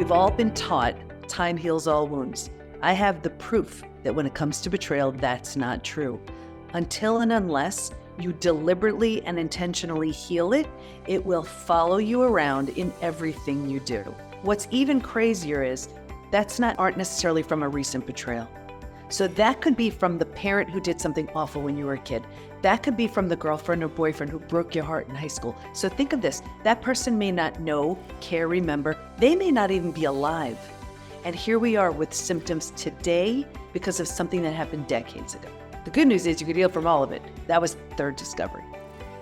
We've all been taught time heals all wounds. I have the proof that when it comes to betrayal, that's not true. Until and unless you deliberately and intentionally heal it, it will follow you around in everything you do. What's even crazier is aren't necessarily from a recent betrayal. So that could be from the parent who did something awful when you were a kid. That could be from the girlfriend or boyfriend who broke your heart in high school. So think of this, that person may not know, care, remember, they may not even be alive. And here we are with symptoms today because of something that happened decades ago. The good news is you could heal from all of it. That was the third discovery.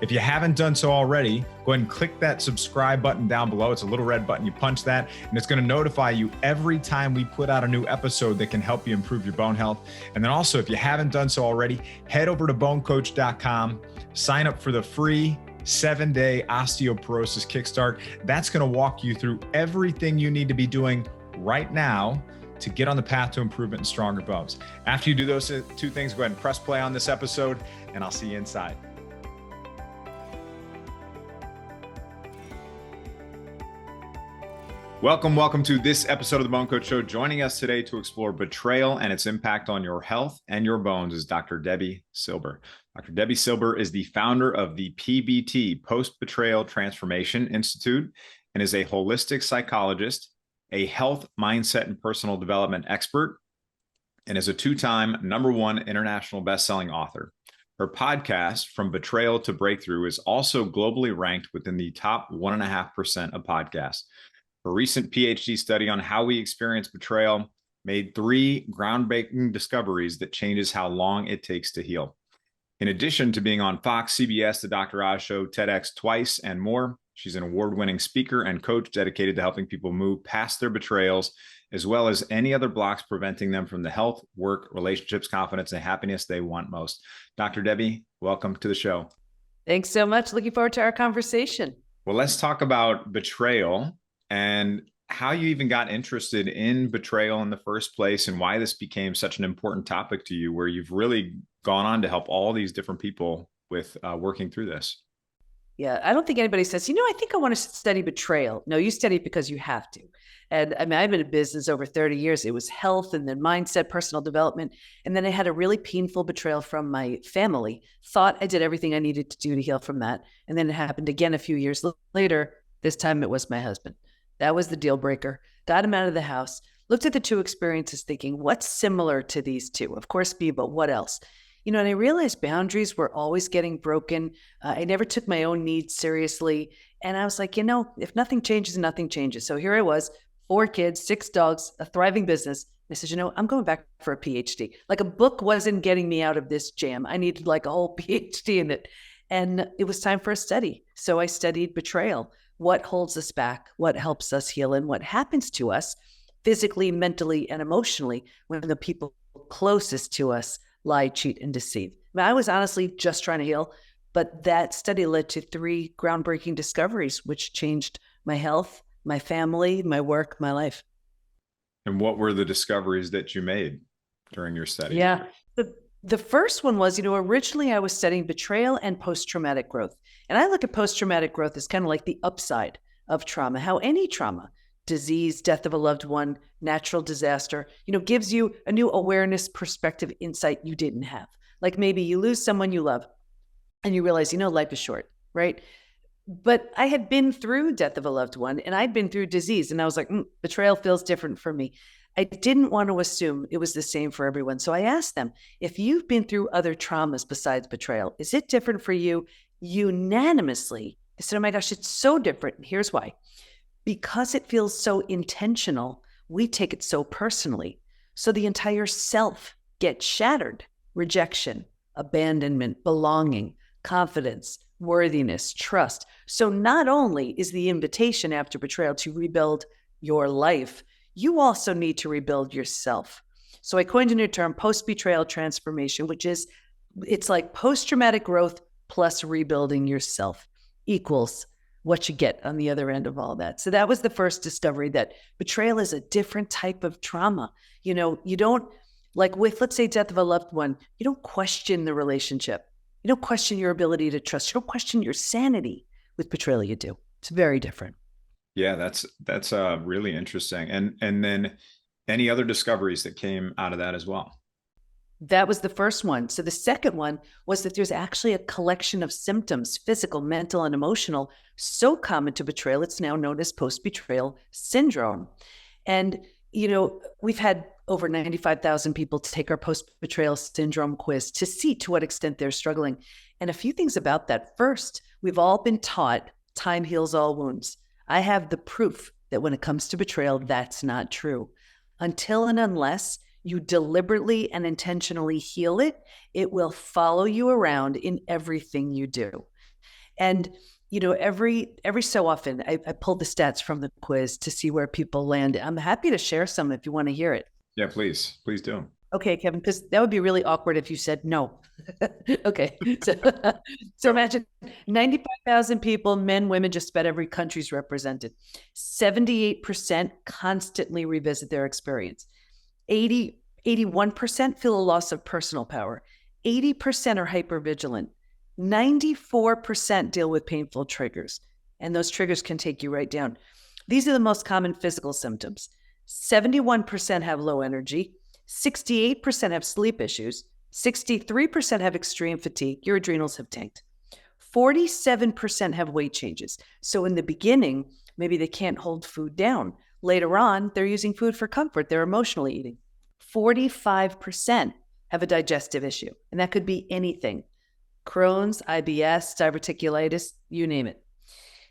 If you haven't done so already, go ahead and click that subscribe button down below. It's a little red button. You punch that, and it's going to notify you every time we put out a new episode that can help you improve your bone health. And then also, if you haven't done so already, head over to BoneCoach.com, sign up for the free 7-day osteoporosis kickstart. That's going to walk you through everything you need to be doing right now to get on the path to improvement and stronger bones. After you do those two things, go ahead and press play on this episode, and I'll see you inside. Welcome to this episode of the BoneCoach Show. Joining us today to explore betrayal and its impact on your health and your bones is Dr. Debi Silber. Dr. Debi Silber is the founder of the PBT, Post Betrayal Transformation Institute, and is a holistic psychologist, a health, mindset, and personal development expert, and is a two-time #1 international best-selling author. Her podcast, From Betrayal to Breakthrough, is also globally ranked within the top 1.5% of podcasts. A recent PhD study on how we experience betrayal made 3 groundbreaking discoveries that changes how long it takes to heal. In addition to being on Fox, CBS, The Dr. Oz Show, TEDx twice, and more, she's an award-winning speaker and coach dedicated to helping people move past their betrayals, as well as any other blocks preventing them from the health, work, relationships, confidence, and happiness they want most. Dr. Debi, welcome to the show. Thanks so much. Looking forward to our conversation. Well, let's talk about betrayal and how you even got interested in betrayal in the first place and why this became such an important topic to you, where you've really gone on to help all these different people with working through this. Yeah, I don't think anybody says, I think I want to study betrayal. No, you study it because you have to. And I mean, I've been in business over 30 years. It was health and then mindset, personal development. And then I had a really painful betrayal from my family. Thought I did everything I needed to do to heal from that. And then it happened again a few years later. This time it was my husband. That was the deal breaker. Got him out of the house, looked at the two experiences thinking, what's similar to these two? Of course, B, but what else? And I realized boundaries were always getting broken. I never took my own needs seriously. And I was like, if nothing changes, nothing changes. So here I was, 4 kids, 6 dogs, a thriving business. And I said, I'm going back for a PhD. Like a book wasn't getting me out of this jam. I needed like a whole PhD in it. And it was time for a study. So I studied betrayal. What holds us back, what helps us heal, and what happens to us physically, mentally, and emotionally when the people closest to us lie, cheat, and deceive. I was honestly just trying to heal, but that study led to 3 groundbreaking discoveries, which changed my health, my family, my work, my life. And what were the discoveries that you made during your study? Yeah. The first one was, originally I was studying betrayal and post-traumatic growth. And I look at post-traumatic growth as kind of like the upside of trauma, how any trauma, disease, death of a loved one, natural disaster, gives you a new awareness, perspective, insight you didn't have. Like maybe you lose someone you love and you realize, life is short, right? But I had been through death of a loved one and I'd been through disease and I was like, betrayal feels different for me. I didn't want to assume it was the same for everyone. So I asked them, if you've been through other traumas besides betrayal, is it different for you? Unanimously, they said, oh my gosh, it's so different. And here's why. Because it feels so intentional, we take it so personally. So the entire self gets shattered. Rejection, abandonment, belonging, confidence, worthiness, trust. So not only is the invitation after betrayal to rebuild your life, you also need to rebuild yourself. So I coined a new term, post-betrayal transformation, it's like post-traumatic growth plus rebuilding yourself equals what you get on the other end of all that. So that was the first discovery, that betrayal is a different type of trauma. You don't, like with, let's say, death of a loved one, you don't question the relationship. You don't question your ability to trust. You don't question your sanity. With betrayal, you do. It's very different. Yeah, that's really interesting. And then any other discoveries that came out of that as well? That was the first one. So the second one was that there's actually a collection of symptoms, physical, mental, and emotional, so common to betrayal, it's now known as post betrayal syndrome. And, we've had over 95,000 people take our post betrayal syndrome quiz to see to what extent they're struggling. And a few things about that. First, we've all been taught time heals all wounds. I have the proof that when it comes to betrayal, that's not true. Until and unless you deliberately and intentionally heal it, it will follow you around in everything you do. And every so often, I pull the stats from the quiz to see where people land. I'm happy to share some if you want to hear it. Yeah, please do. Okay, Kevin, because that would be really awkward if you said no. Okay, so imagine 95,000 people, men, women, just about every country's represented. 78% constantly revisit their experience. 81% feel a loss of personal power. 80% are hypervigilant. 94% deal with painful triggers, and those triggers can take you right down. These are the most common physical symptoms. 71% have low energy. 68% have sleep issues. 63% have extreme fatigue. Your adrenals have tanked. 47% have weight changes. So in the beginning, maybe they can't hold food down. Later on, they're using food for comfort. They're emotionally eating. 45% have a digestive issue, and that could be anything. Crohn's, IBS, diverticulitis, you name it.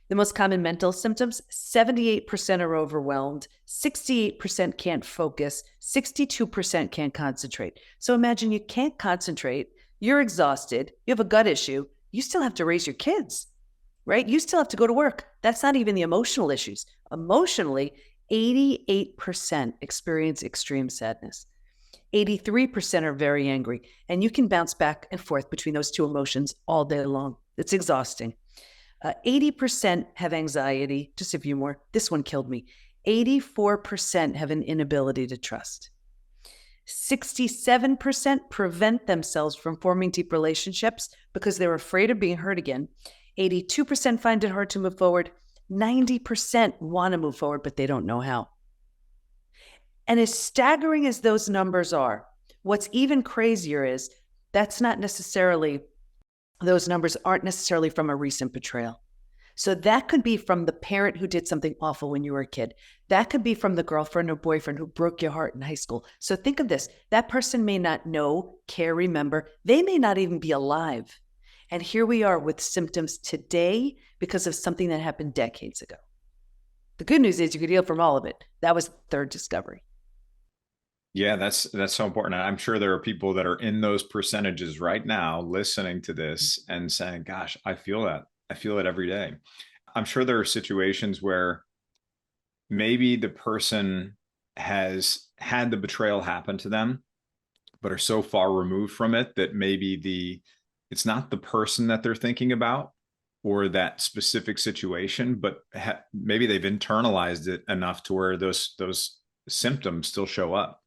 The most common mental symptoms, 78% are overwhelmed, 68% can't focus, 62% can't concentrate. So imagine you can't concentrate, you're exhausted, you have a gut issue, you still have to raise your kids, right? You still have to go to work. That's not even the emotional issues. Emotionally, 88% experience extreme sadness. 83% are very angry, and you can bounce back and forth between those two emotions all day long. It's exhausting. 80% have anxiety, just a few more. This one killed me. 84% have an inability to trust. 67% prevent themselves from forming deep relationships because they're afraid of being hurt again. 82% find it hard to move forward. 90% want to move forward, but they don't know how. And as staggering as those numbers are, what's even crazier is those numbers aren't necessarily from a recent betrayal. So that could be from the parent who did something awful when you were a kid. That could be from the girlfriend or boyfriend who broke your heart in high school. So think of this. That person may not know, care, remember. They may not even be alive. And here we are with symptoms today because of something that happened decades ago. The good news is you could heal from all of it. That was the third discovery. Yeah, that's so important. I'm sure there are people that are in those percentages right now listening to this and saying, gosh, I feel that. I feel it every day. I'm sure there are situations where maybe the person has had the betrayal happen to them, but are so far removed from it that maybe it's not the person that they're thinking about or that specific situation, but maybe they've internalized it enough to where those symptoms still show up.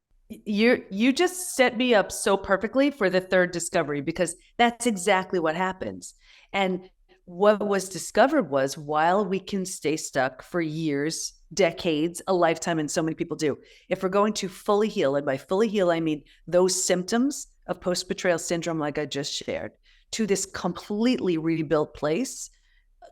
You just set me up so perfectly for the third discovery, because that's exactly what happens. And what was discovered was, while we can stay stuck for years, decades, a lifetime, and so many people do, if we're going to fully heal, and by fully heal, I mean those symptoms of post-betrayal syndrome, like I just shared, to this completely rebuilt place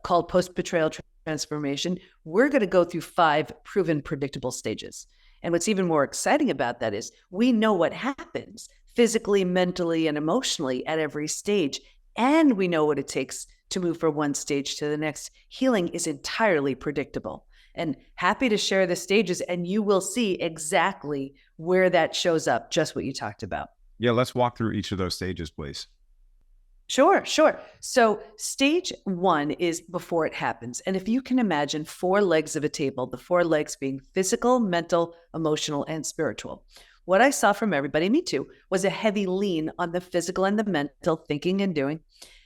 called post-betrayal transformation, we're going to go through 5 proven predictable stages. And what's even more exciting about that is we know what happens physically, mentally, and emotionally at every stage. And we know what it takes to move from one stage to the next. Healing is entirely predictable. And happy to share the stages, and you will see exactly where that shows up, just what you talked about. Yeah, let's walk through each of those stages, please. Sure. So stage 1 is before it happens. And if you can imagine 4 legs of a table, the 4 legs being physical, mental, emotional, and spiritual. What I saw from everybody, me too, was a heavy lean on the physical and the mental thinking and doing,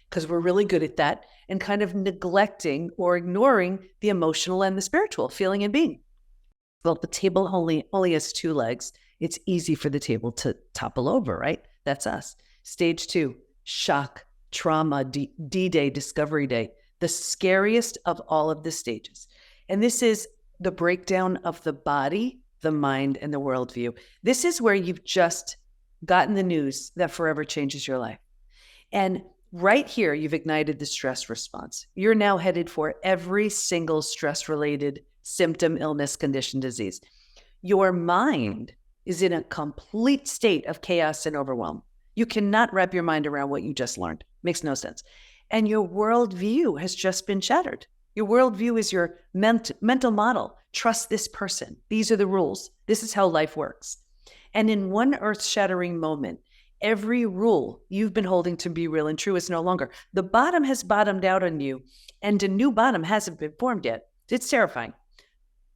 because we're really good at that, and kind of neglecting or ignoring the emotional and the spiritual feeling and being. Well, the table only has 2 legs. It's easy for the table to topple over, right? That's us. Stage 2, shock, trauma, D-Day, discovery day, the scariest of all of the stages. And this is the breakdown of the body, the mind, and the worldview. This is where you've just gotten the news that forever changes your life. And right here, you've ignited the stress response. You're now headed for every single stress-related symptom, illness, condition, disease. Your mind is in a complete state of chaos and overwhelm. You cannot wrap your mind around what you just learned. Makes no sense. And your worldview has just been shattered. Your worldview is your mental model. Trust this person. These are the rules. This is how life works. And in one earth-shattering moment, every rule you've been holding to be real and true is no longer. The bottom has bottomed out on you, and a new bottom hasn't been formed yet. It's terrifying.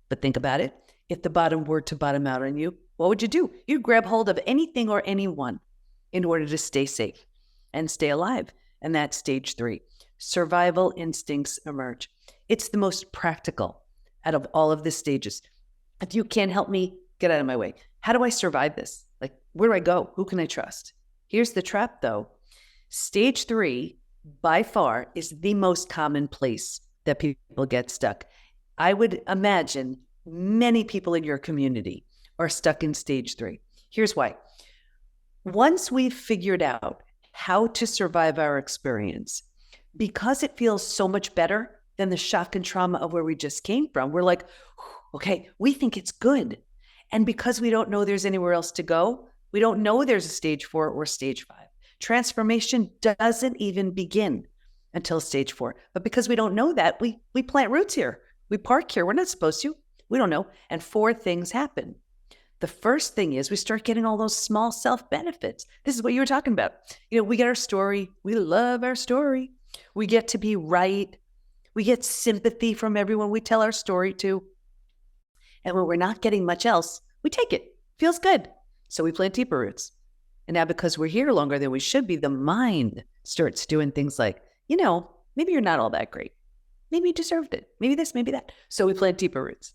But think about it. If the bottom were to bottom out on you, what would you do? You'd grab hold of anything or anyone in order to stay safe and stay alive. And that's stage 3. Survival instincts emerge. It's the most practical out of all of the stages. If you can't help me, get out of my way. How do I survive this? Like, where do I go? Who can I trust? Here's the trap, though. Stage 3, by far, is the most common place that people get stuck. I would imagine many people in your community are stuck in stage 3. Here's why. Once we've figured out how to survive our experience, because it feels so much better than the shock and trauma of where we just came from, we're like, okay, we think it's good. And because we don't know there's anywhere else to go, we don't know there's a stage 4 or stage 5. Transformation doesn't even begin until stage 4. But because we don't know that, we plant roots here. We park here. We're not supposed to. We don't know. And 4 things happen. The first thing is we start getting all those small self-benefits. This is what you were talking about. We get our story. We love our story. We get to be right. We get sympathy from everyone we tell our story to. And when we're not getting much else, we take it. Feels good. So we plant deeper roots. And now because we're here longer than we should be, the mind starts doing things like, maybe you're not all that great. Maybe you deserved it. Maybe this, maybe that. So we plant deeper roots.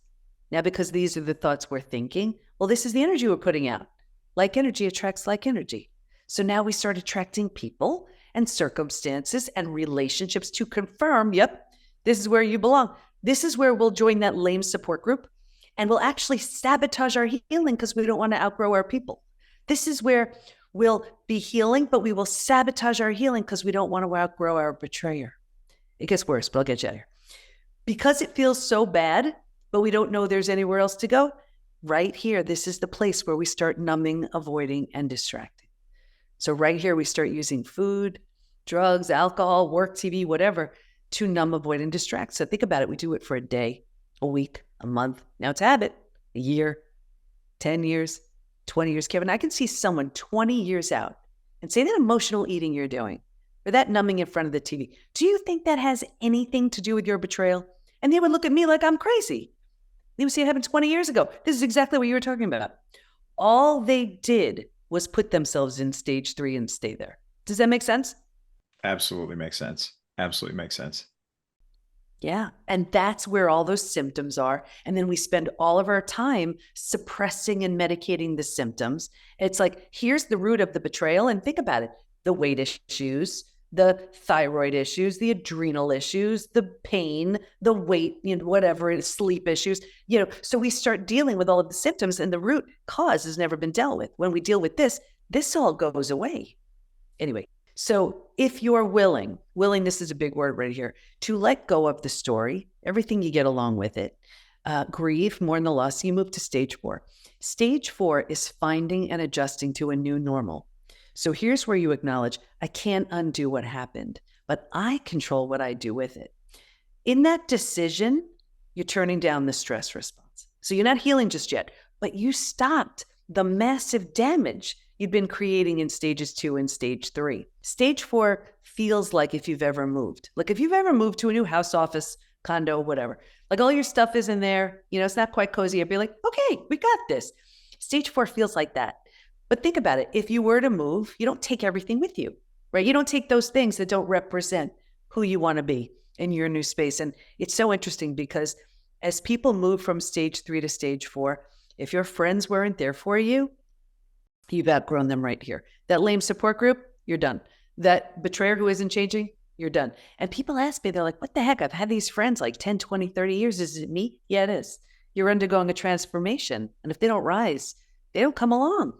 Now, because these are the thoughts we're thinking, well, this is the energy we're putting out. Like energy attracts like energy. So now we start attracting people and circumstances and relationships to confirm, yep, this is where you belong. This is where we'll join that lame support group and we'll actually sabotage our healing because we don't want to outgrow our people. This is where we'll be healing, but we will sabotage our healing because we don't want to outgrow our betrayer. It gets worse, but I'll get you out of here. Because it feels so bad, but we don't know there's anywhere else to go, right here, this is the place where we start numbing, avoiding, and distracting. So right here, we start using food, drugs, alcohol, work, TV, whatever, to numb, avoid, and distract. So think about it. We do it for a day, a week, a month. Now it's a habit. A year, 10 years, 20 years. Kevin, I can see someone 20 years out and say that emotional eating you're doing or that numbing in front of the TV. Do you think that has anything to do with your betrayal? And they would look at me like I'm crazy. They would say it happened 20 years ago. This is exactly what you were talking about. All they did was put themselves in stage 3 and stay there. Does that make sense? Absolutely makes sense. Absolutely makes sense. Yeah. And that's where all those symptoms are. And then we spend all of our time suppressing and medicating the symptoms. It's like, here's the root of the betrayal. And think about it. The weight issues, the thyroid issues, the adrenal issues, the pain, the weight, whatever it is, sleep issues, so we start dealing with all of the symptoms and the root cause has never been dealt with. When we deal with this all goes away. Anyway, so if you're willingness is a big word right here, to let go of the story, everything you get along with it, grieve, mourn the loss, you move to stage 4. Stage 4 is finding and adjusting to a new normal. So here's where you acknowledge, I can't undo what happened, but I control what I do with it. In that decision, you're turning down the stress response. So you're not healing just yet, but you stopped the massive damage you've been creating in stages 2 and stage 3. Stage 4 feels like if you've ever moved. Like if you've ever moved to a new house, office, condo, whatever, like all your stuff is in there, it's not quite cozy. I'd be like, okay, we got this. Stage 4 feels like that. But think about it. If you were to move, you don't take everything with you, right? You don't take those things that don't represent who you want to be in your new space. And it's so interesting because as people move from stage 3 to stage 4, if your friends weren't there for you, you've outgrown them right here. That lame support group, you're done. That betrayer who isn't changing, You're done. And people ask me, they're like, what the heck? I've had these friends like 10, 20, 30 years. Is it me? Yeah, it is. You're undergoing a transformation. And if they don't rise, they don't come along.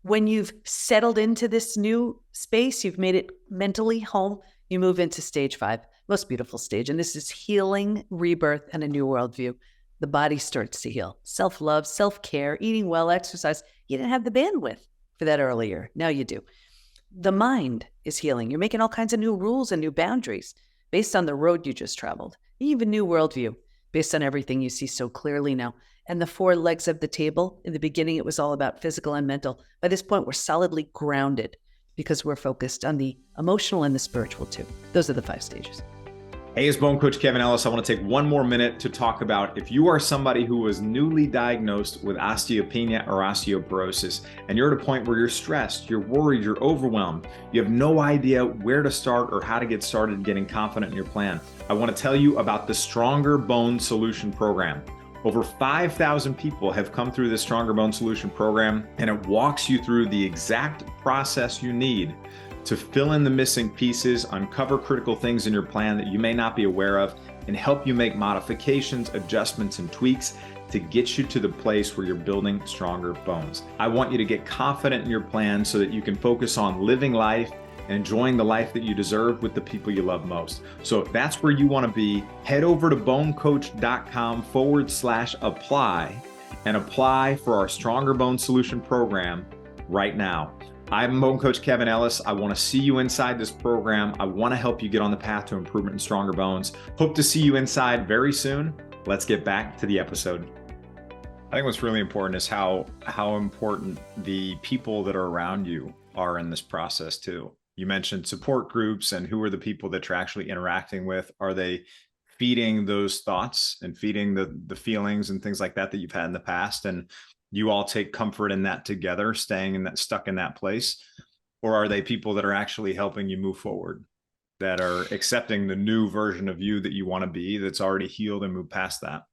When you've settled into this new space, you've made it mentally home, you move into stage 5, most beautiful stage. And this is healing, rebirth, and a new worldview. The body starts to heal. Self-love, self-care, eating well, exercise. You didn't have the bandwidth for that earlier. Now you do. The mind is healing. You're making all kinds of new rules and new boundaries based on the road you just traveled. Even new worldview based on everything you see so clearly now. And the 4 legs of the table, in the beginning, it was all about physical and mental. By this point, we're solidly grounded because we're focused on the emotional and the spiritual too. Those are the 5 stages. Hey, it's Bone Coach Kevin Ellis. I want to take one more minute to talk about if you are somebody who was newly diagnosed with osteopenia or osteoporosis, and you're at a point where you're stressed, you're worried, you're overwhelmed, you have no idea where to start or how to get started getting confident in your plan. I want to tell you about the Stronger Bone Solution Program. Over 5,000 people have come through this Stronger Bone Solution Program, and it walks you through the exact process you need to fill in the missing pieces, uncover critical things in your plan that you may not be aware of, and help you make modifications, adjustments, and tweaks to get you to the place where you're building stronger bones. I want you to get confident in your plan so that you can focus on living life and enjoying the life that you deserve with the people you love most. So if that's where you want to be, head over to bonecoach.com/apply and apply for our Stronger Bone Solution Program right now. I'm Bone Coach Kevin Ellis. I want to see you inside this program. I want to help you get on the path to improvement and stronger bones. Hope to see you inside very soon. Let's get back to the episode. I think what's really important is how important the people that are around you are in this process too. You mentioned support groups, and who are the people that you're actually interacting with? Are they feeding those thoughts and feeding the feelings and things like that you've had in the past? And you all take comfort in that together, staying in that, stuck in that place? Or are they people that are actually helping you move forward, that are accepting the new version of you that you want to be, that's already healed and moved past that?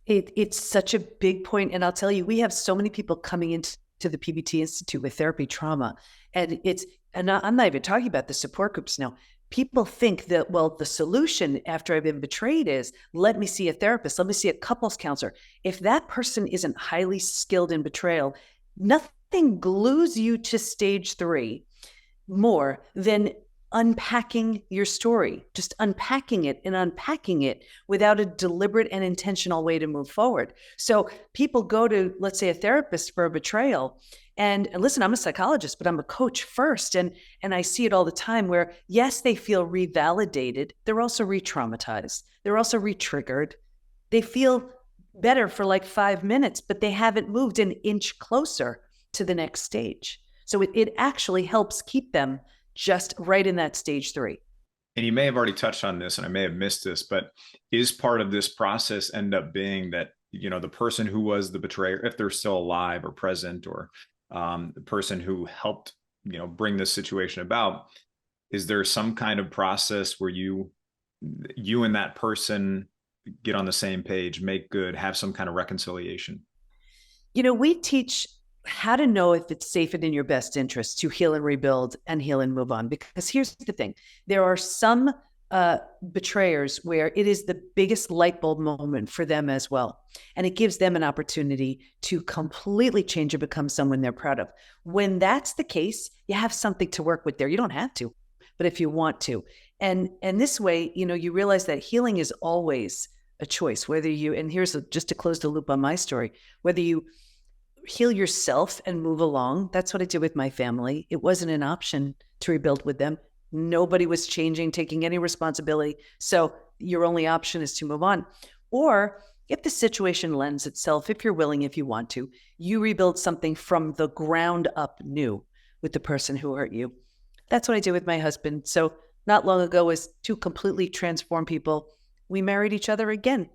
It's such a big point. And I'll tell you, we have so many people coming into the PBT Institute with therapy trauma. And I'm not even talking about the support groups now. People think that, well, the solution after I've been betrayed is, let me see a therapist, let me see a couples counselor. If that person isn't highly skilled in betrayal, nothing glues you to stage 3 more than unpacking your story, just unpacking it and unpacking it without a deliberate and intentional way to move forward. So people go to, let's say, a therapist for a betrayal. And listen, I'm a psychologist, but I'm a coach first. And I see it all the time where, yes, they feel revalidated. They're also re-traumatized. They're also re-triggered. They feel better for like 5 minutes, but they haven't moved an inch closer to the next stage. So it actually helps keep them just right in that stage 3. And you may have already touched on this, and I may have missed this, but is part of this process end up being that, you know, the person who was the betrayer, if they're still alive or present, or the person who helped, you know, bring this situation about, is there some kind of process where you and that person get on the same page, make good, have some kind of reconciliation? You know, we teach how to know if it's safe and in your best interest to heal and rebuild and heal and move on. Because here's the thing, there are some betrayers where it is the biggest light bulb moment for them as well. And it gives them an opportunity to completely change and become someone they're proud of. When that's the case, you have something to work with there. You don't have to, but if you want to. And this way, you know, you realize that healing is always a choice, whether you, and just to close the loop on my story, whether you heal yourself and move along. That's what I did with my family. It wasn't an option to rebuild with them. Nobody was changing, taking any responsibility. So your only option is to move on. Or if the situation lends itself, if you're willing, if you want to, you rebuild something from the ground up new with the person who hurt you. That's what I did with my husband. So not long ago, as 2 completely transformed people, we married each other again.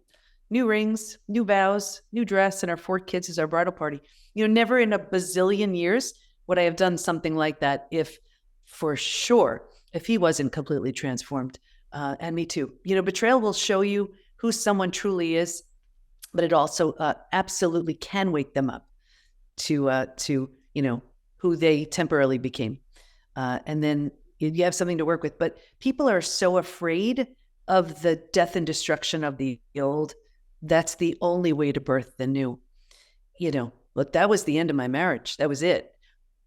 New rings, new vows, new dress, and our 4 kids as our bridal party. You know, never in a bazillion years would I have done something like that if he wasn't completely transformed. And me too. You know, betrayal will show you who someone truly is, but it also absolutely can wake them up to you know, who they temporarily became. And then you have something to work with. But people are so afraid of the death and destruction of the old. That's the only way to birth the new. Look, that was the end of my marriage. That was it.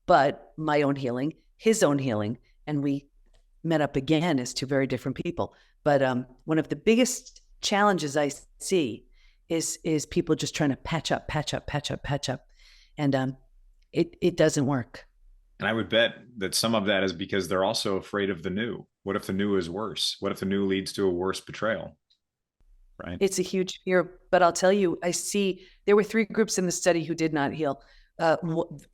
But my own healing, his own healing, and we met up again as two very different people. But one of the biggest challenges I see is people just trying to patch up. And it doesn't work. And I would bet that some of that is because they're also afraid of the new. What if the new is worse? What if the new leads to a worse betrayal? Right. It's a huge fear, but I'll tell you, I see there were 3 groups in the study who did not heal.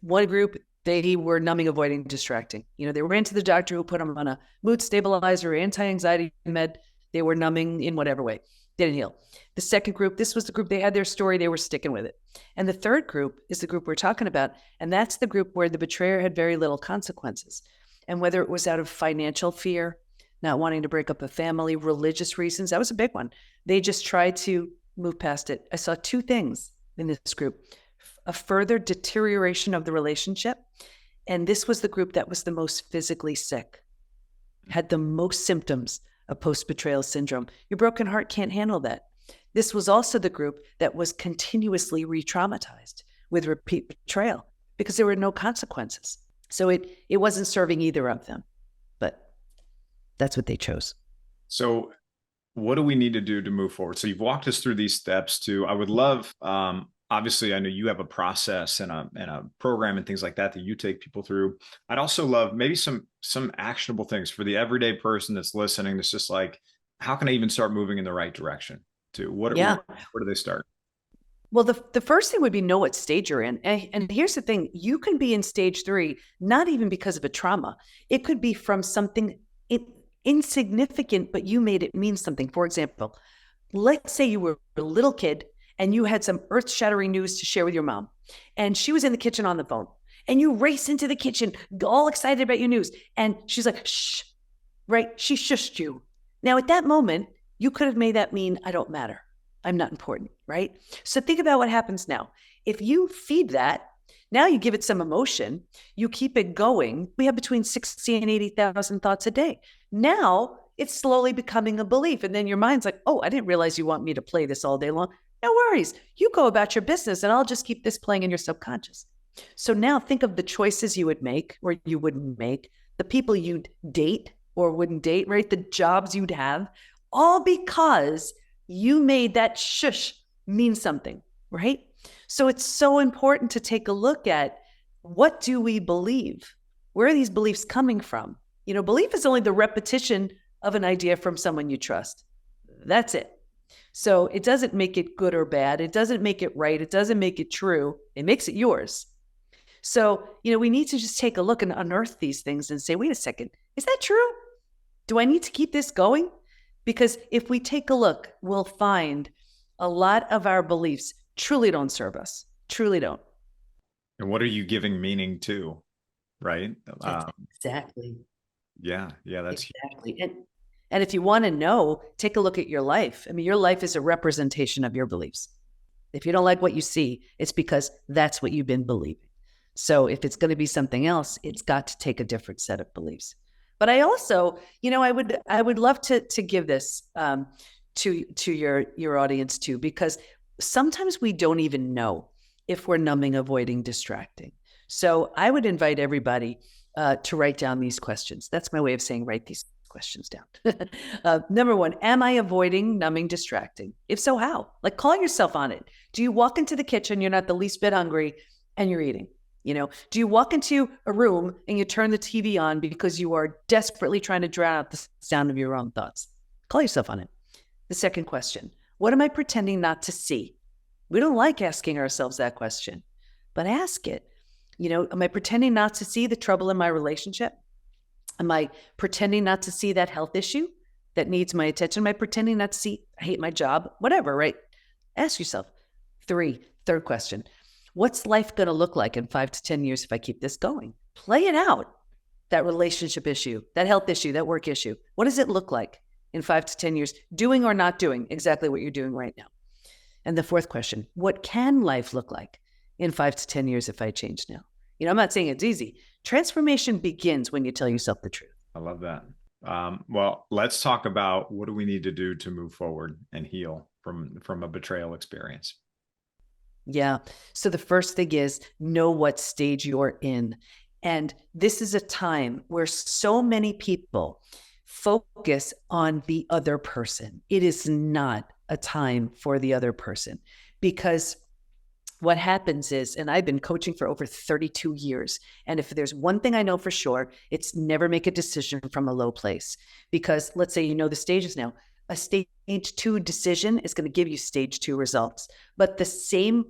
One group, they were numbing, avoiding, distracting. They ran to the doctor who put them on a mood stabilizer, anti-anxiety med. They were numbing in whatever way. Didn't heal. The second group, this was the group, they had their story, they were sticking with it. And the third group is the group we're talking about. And that's the group where the betrayer had very little consequences. And whether it was out of financial fear, not wanting to break up a family, religious reasons, that was a big one. They just tried to move past it. I saw 2 things in this group: a further deterioration of the relationship. And this was the group that was the most physically sick, had the most symptoms of post betrayal syndrome. Your broken heart can't handle that. This was also the group that was continuously re-traumatized with repeat betrayal because there were no consequences. So it wasn't serving either of them, but that's what they chose. So what do we need to do to move forward? So you've walked us through these steps I would love, obviously, I know you have a process and a program and things like that you take people through. I'd also love maybe some actionable things for the everyday person that's listening. That's just like, how can I even start moving in the right direction? Where do they start? Well, the first thing would be know what stage you're in. And here's the thing: you can be in stage 3, not even because of a trauma. It could be from something insignificant, but you made it mean something. For example, let's say you were a little kid and you had some earth-shattering news to share with your mom, and she was in the kitchen on the phone, and you race into the kitchen, all excited about your news, and she's like, shh, right? She shushed you. Now, at that moment, you could have made that mean, I don't matter. I'm not important, right? So think about what happens now. If you feed that, now you give it some emotion, you keep it going. We have between 60 and 80,000 thoughts a day. Now it's slowly becoming a belief. And then your mind's like, oh, I didn't realize you want me to play this all day long. No worries. You go about your business and I'll just keep this playing in your subconscious. So now think of the choices you would make or you wouldn't make, the people you'd date or wouldn't date, right? The jobs you'd have, all because you made that shush mean something, right? So it's so important to take a look at, what do we believe? Where are these beliefs coming from? Belief is only the repetition of an idea from someone you trust. That's it. So it doesn't make it good or bad. It doesn't make it right. It doesn't make it true. It makes it yours. So, we need to just take a look and unearth these things and say, wait a second, is that true? Do I need to keep this going? Because if we take a look, we'll find a lot of our beliefs truly don't serve us, truly don't. And what are you giving meaning to, right? Exactly. Yeah, that's exactly. And if you want to know, take a look at your life. I mean, your life is a representation of your beliefs. If you don't like what you see, it's because that's what you've been believing. So if it's going to be something else, it's got to take a different set of beliefs. But I also, I would love to give this to your audience too, because sometimes we don't even know if we're numbing, avoiding, distracting. So I would invite everybody to write down these questions. That's my way of saying write these questions down. Number 1, am I avoiding, numbing, distracting? If so, how? Like, call yourself on it. Do you walk into the kitchen, you're not the least bit hungry, and you're eating? Do you walk into a room and you turn the TV on because you are desperately trying to drown out the sound of your own thoughts? Call yourself on it. The second question, what am I pretending not to see? We don't like asking ourselves that question, but ask it. Am I pretending not to see the trouble in my relationship? Am I pretending not to see that health issue that needs my attention? Am I pretending not to see, I hate my job? Whatever, right? Ask yourself. Third question, what's life going to look like in 5 to 10 years if I keep this going? Play it out. That relationship issue, that health issue, that work issue. What does it look like in 5 to 10 years, doing or not doing exactly what you're doing right now? And the fourth question, what can life look like in 5 to 10 years if I change now? I'm not saying it's easy. Transformation begins when you tell yourself the truth. I love that. Well, let's talk about what do we need to do to move forward and heal from a betrayal experience. Yeah. So the first thing is know what stage you're in. And this is a time where so many people focus on the other person. It is not a time for the other person, because what happens is, and I've been coaching for over 32 years, and if there's one thing I know for sure, it's never make a decision from a low place. Because let's say you know the stages now, a stage 2 decision is going to give you stage 2 results. But the same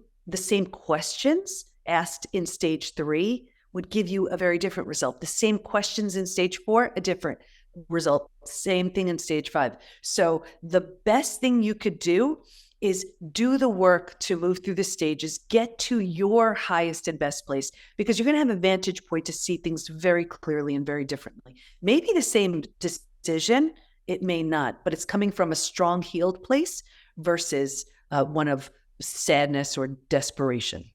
questions asked in stage 3 would give you a very different result. The same questions in stage 4, a different result. Same thing in stage 5. So the best thing you could do is do the work to move through the stages, get to your highest and best place, because you're going to have a vantage point to see things very clearly and very differently. Maybe the same decision, it may not, but it's coming from a strong, healed place versus one of sadness or desperation.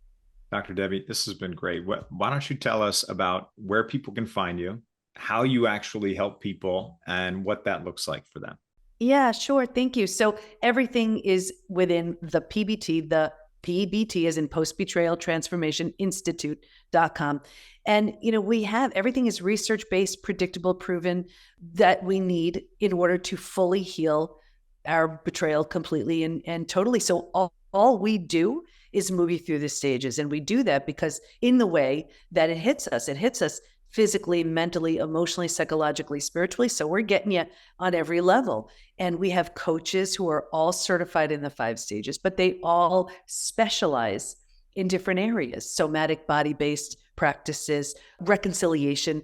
Dr. Debi, this has been great. Why don't you tell us about where people can find you, how you actually help people, and what that looks like for them? Yeah, sure. Thank you. So everything is within the PBT. The PBT is in Post Betrayal Transformation Institute.com. And, we have everything is research-based, predictable, proven, that we need in order to fully heal our betrayal completely and totally. So all we do is move you through the stages. And we do that because in the way that it hits us physically, mentally, emotionally, psychologically, spiritually. So we're getting you on every level. And we have coaches who are all certified in the 5 stages, but they all specialize in different areas: somatic, body-based practices, reconciliation,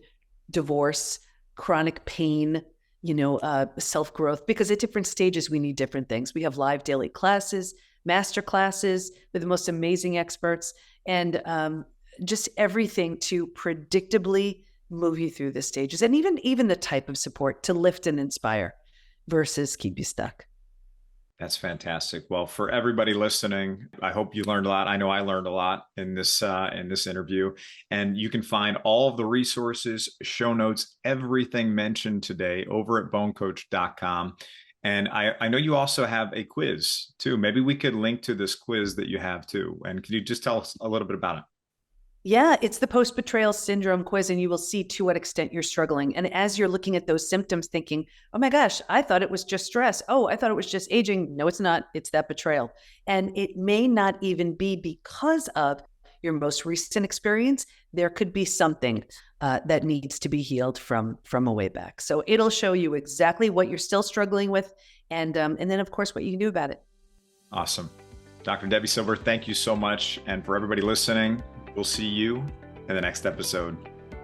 divorce, chronic pain, self-growth, because at different stages, we need different things. We have live daily classes, master classes with the most amazing experts, and just everything to predictably move you through the stages, and even the type of support to lift and inspire versus keep you stuck. That's fantastic. Well, for everybody listening, I hope you learned a lot. I know I learned a lot in this interview, and you can find all of the resources, show notes, everything mentioned today over at BoneCoach.com. And I know you also have a quiz too. Maybe we could link to this quiz that you have too. And can you just tell us a little bit about it? Yeah, it's the Post Betrayal Syndrome quiz, and you will see to what extent you're struggling. And as you're looking at those symptoms, thinking, oh my gosh, I thought it was just stress. Oh, I thought it was just aging. No, it's not. It's that betrayal. And it may not even be because of your most recent experience. There could be something that needs to be healed from a way back. So it'll show you exactly what you're still struggling with, and then, of course, what you can do about it. Awesome. Dr. Debi Silber, thank you so much. And for everybody listening, we'll see you in the next episode.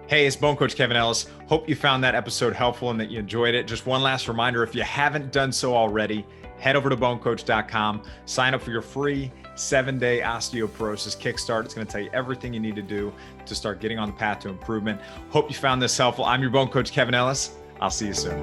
Hey, it's Bone Coach Kevin Ellis. Hope you found that episode helpful and that you enjoyed it. Just one last reminder, if you haven't done so already, head over to BoneCoach.com, sign up for your free 7-day osteoporosis kickstart. It's going to tell you everything you need to do to start getting on the path to improvement. Hope you found this helpful. I'm your Bone Coach Kevin Ellis. I'll see you soon.